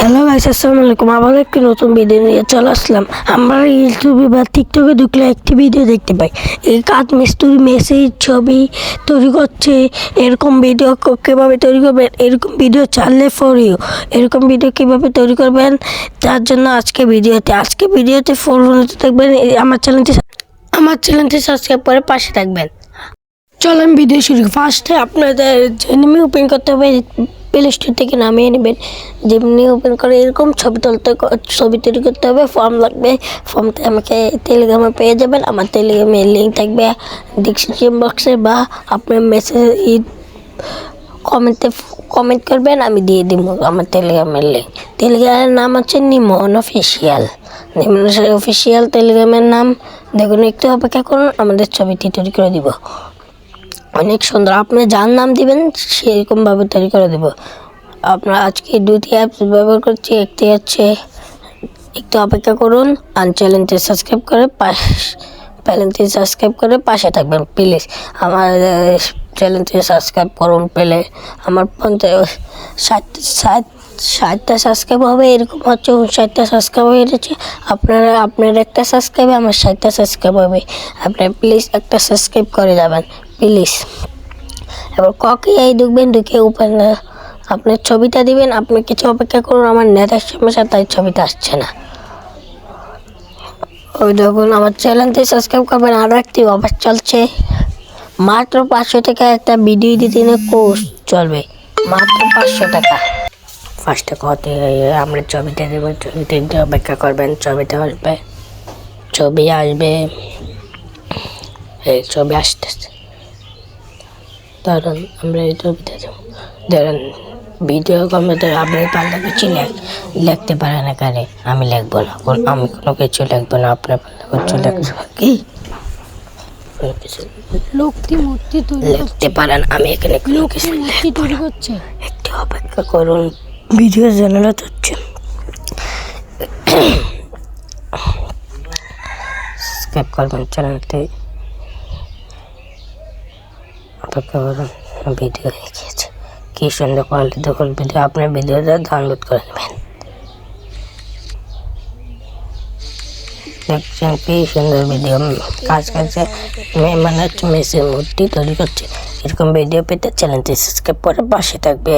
Hello guys, আসসালামু আলাইকুম। আবার একটি নতুন ভিডিও নিয়ে চলে আসলাম। আমরা ইউটিউবে বা টিকটকে ঢুকলে একটি ভিডিও দেখতে পাই, এই কাঠ মিস্ত্রি মেসেজ ছবি তৈরি করছে। এরকম ভিডিও কীভাবে তৈরি করবেন, এরকম ভিডিও চাললে ফর ইউ, এরকম ভিডিও কীভাবে তৈরি করবেন তার জন্য আজকে ভিডিওতে ফোন থাকবেন। আমার চ্যানেলটি সাবস্ক্রাইব করে পাশে থাকবেন। চলেন ভিডিও শুরু। ফার্স্টে আপনাদের জেমিনি ওপেন করতে হবে, প্লে স্টোর থেকে নামিয়ে নেবেন। জেমিনি ওপেন করে এরকম ছবি তৈরি করতে হবে। ফর্ম লাগবে, ফর্মটা আমাকে টেলিগ্রামে পেয়ে যাবেন। আমার টেলিগ্রামের লিঙ্ক থাকবে ডিসক্রিপশন বক্সে, বা আপনার মেসেজ কমেন্ট করবেন, আমি দিয়ে দিব আমার টেলিগ্রামের লিঙ্ক। টেলিগ্রামের নাম হচ্ছে নিমন অফিসিয়াল টেলিগ্রামের নাম। দেখুন, একটু অপেক্ষা করুন, আমাদের ছবিটি তৈরি করে দিব। অনেক সুন্দর, আপনি যার নাম দিবেন সেরকমভাবে তৈরি করে দেব। আপনার আজকে দুটি অ্যাপস ব্যবহার করছি, একটি হচ্ছে, একটু অপেক্ষা করুন, আর চ্যানেলটি সাবস্ক্রাইব করে পাশে থাকবেন প্লিজ। আমার চ্যানেলটি সাবস্ক্রাইব করুন পেলে আমার 60টা সাবস্ক্রাইব হবে, এরকম হচ্ছে 59টা সাবস্ক্রাইব হয়ে গেছে। আপনার একটা সাবস্ক্রাইবে আমার 60টা সাবস্ক্রাইব হবে। আপনার প্লিজ একটা সাবস্ক্রাইব করে যাবেন প্লিজ। এবার এই ঢুকে উপর আপনার ছবিটা দিবেন। আপনি কিছু অপেক্ষা করুন, আমার নেটের সমস্যা তাই ছবিটা আসছে না। ওই দেখুন, আমার চ্যানেলটি সাবস্ক্রাইব করবেন। আরও একটি অফার চলছে, মাত্র 500 টাকা একটা ভিডিও এডিটিংয়ের কোর্স চলবে, মাত্র 500 টাকা। ফার্স্টে আমরা ছবিটা দেবো, ছবিতে অপেক্ষা করবেন, ছবিটা আসবে, এই ছবি আসতেছে। ধরুন আমরা এই ছবিটা দেবো, ধরুন ভিডিও কম্পিউটার আপনি পারলে কিছু লিখতে পারেন এখানে, আমি লিখবো না, আমি কোনো কিছু লিখবো না, আপনার পারলে কিছু লিখবো কি লিখতে পারেন, আমি এখানে তৈরি করছে। একটু অপেক্ষা করুন, ভিডিও জেনারেট হচ্ছে। সাবস্ক্রাইব করবেন চ্যানেলটি, অপেক্ষা করুন। ভিডিও দেখিয়েছে, কি সুন্দর কোয়ালিটি দেখুন ভিডিও। আপনার ভিডিওটা ডাউনলোড করে নেবেন। দেখছেন কি সুন্দর ভিডিও কাজ করছে, মানে হচ্ছে মেসের মূর্তি তৈরি করছে। এরকম ভিডিও পেতে চ্যানেলটি সাবস্ক্রাইব করে পাশে থাকবে।